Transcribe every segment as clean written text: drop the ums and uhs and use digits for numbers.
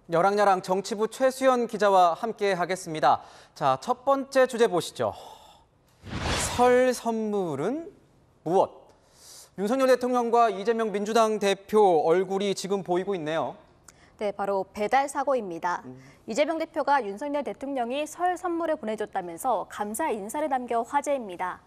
여랑야랑 정치부 최수연 기자와 함께 하겠습니다. 자, 첫 번째 주제 보시죠. 설 선물은 무엇? 윤석열 대통령과 이재명 민주당 대표 얼굴이 지금 보이고 있네요. 네, 바로 배달 사고입니다. 이재명 대표가 윤석열 대통령이 설 선물을 보내줬다면서 감사 인사를 남겨 화제입니다.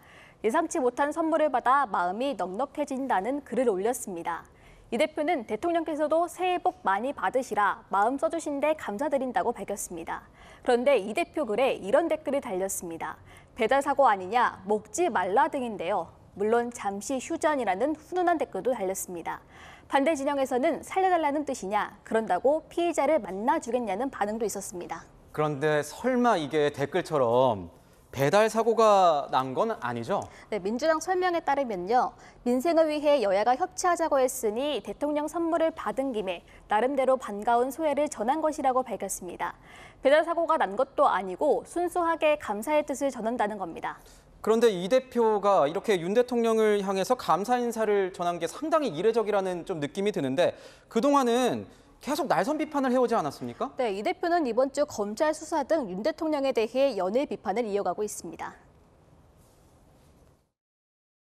예상치 못한 선물을 받아 마음이 넉넉해진다는 글을 올렸습니다. 이 대표는 대통령께서도 새해 복 많이 받으시라 마음 써주신 데 감사드린다고 밝혔습니다. 그런데 이 대표 글에 이런 댓글이 달렸습니다. 배달 사고 아니냐, 먹지 말라 등인데요. 물론 잠시 휴전이라는 훈훈한 댓글도 달렸습니다. 반대 진영에서는 살려달라는 뜻이냐, 그런다고 피해자를 만나주겠냐는 반응도 있었습니다. 그런데 설마 이게 댓글처럼 배달 사고가 난 건 아니죠? 네, 민주당 설명에 따르면요. 민생을 위해 여야가 협치하자고 했으니 대통령 선물을 받은 김에 나름대로 반가운 소회를 전한 것이라고 밝혔습니다. 배달 사고가 난 것도 아니고 순수하게 감사의 뜻을 전한다는 겁니다. 그런데 이 대표가 이렇게 윤 대통령을 향해서 감사 인사를 전한 게 상당히 이례적이라는 좀 느낌이 드는데 그동안은 계속 날선 비판을 해오지 않았습니까? 네, 이 대표는 이번 주 검찰 수사 등 윤 대통령에 대해 연일 비판을 이어가고 있습니다.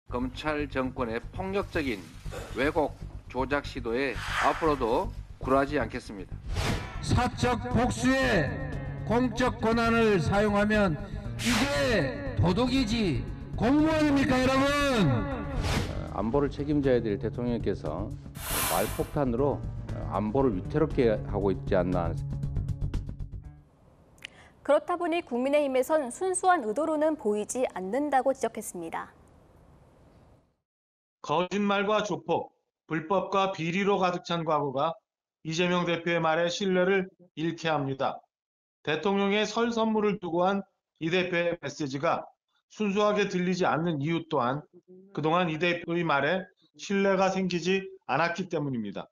검찰 정권의 폭력적인 왜곡, 조작 시도에 앞으로도 굴하지 않겠습니다. 사적 복수에 공적 권한을 사용하면 이게 도덕이지 공무원입니까, 여러분? 안보를 책임져야 될 대통령께서 말폭탄으로 안보를 위태롭게 하고 있지 않나. 그렇다 보니 국민의힘에선 순수한 의도로는 보이지 않는다고 지적했습니다. 거짓말과 조폭, 불법과 비리로 가득 찬 과거가 이재명 대표의 말에 신뢰를 잃게 합니다. 대통령의 설 선물을 두고 한 이 대표의 메시지가 순수하게 들리지 않는 이유 또한 그동안 이 대표의 말에 신뢰가 생기지 않았기 때문입니다.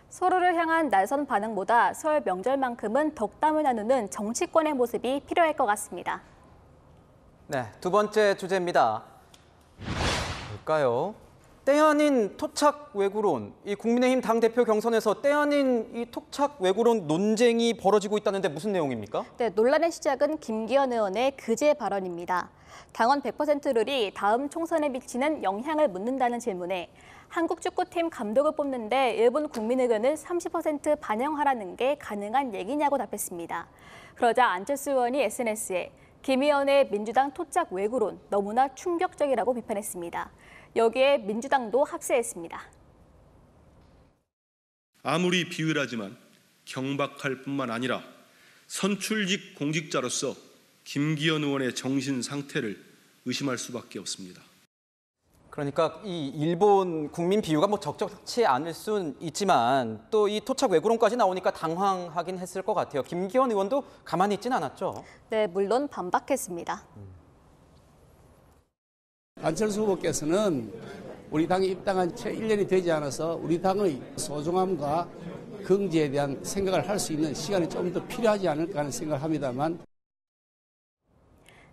서로를 향한 날선 반응보다 설 명절만큼은 덕담을 나누는 정치권의 모습이 필요할 것 같습니다. 네, 두 번째 주제입니다. 뭘까요? 때 아닌 토착 외구론. 이 국민의힘 당대표 경선에서 때 아닌 이 토착 외구론 논쟁이 벌어지고 있다는데 무슨 내용입니까? 네, 논란의 시작은 김기현 의원의 그제 발언입니다. 당원 100%룰이 다음 총선에 미치는 영향을 묻는다는 질문에 한국 축구팀 감독을 뽑는데 일본 국민의견을 30% 반영하라는 게 가능한 얘기냐고 답했습니다. 그러자 안철수 의원이 SNS에 김 의원의 민주당 토착 외구론 너무나 충격적이라고 비판했습니다. 여기에 민주당도 합세했습니다. 아무리 비열하지만 경박할 뿐만 아니라 선출직 공직자로서 김기현 의원의 정신 상태를 의심할 수밖에 없습니다. 그러니까 이 일본 국민 비유가 뭐 적절치 않을 수는 있지만 또 이 토착 외구론까지 나오니까 당황하긴 했을 것 같아요. 김기현 의원도 가만히 있진 않았죠? 네, 물론 반박했습니다. 안철수 후보께서는 우리 당이 입당한 채 1년이 되지 않아서 우리 당의 소중함과 긍지에 대한 생각을 할 수 있는 시간이 좀 더 필요하지 않을까 하는 생각을 합니다만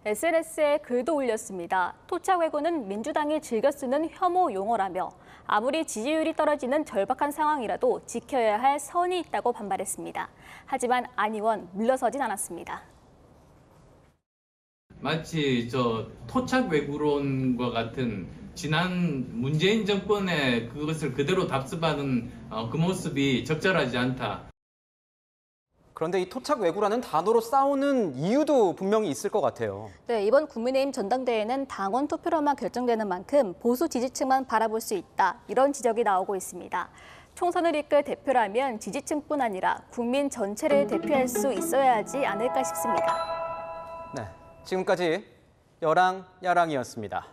SNS에 글도 올렸습니다. 토착 외구는 민주당이 즐겨 쓰는 혐오 용어라며 아무리 지지율이 떨어지는 절박한 상황이라도 지켜야 할 선이 있다고 반발했습니다. 하지만 안 의원 물러서진 않았습니다. 마치 토착 외구론과 같은 지난 문재인 정권의 그것을 그대로 답습하는 그 모습이 적절하지 않다. 그런데 이 토착 외구라는 단어로 싸우는 이유도 분명히 있을 것 같아요. 네, 이번 국민의힘 전당대회는 당원 투표로만 결정되는 만큼 보수 지지층만 바라볼 수 있다. 이런 지적이 나오고 있습니다. 총선을 이끌 대표라면 지지층뿐 아니라 국민 전체를 대표할 수 있어야 하지 않을까 싶습니다. 네, 지금까지 여랑 야랑이었습니다.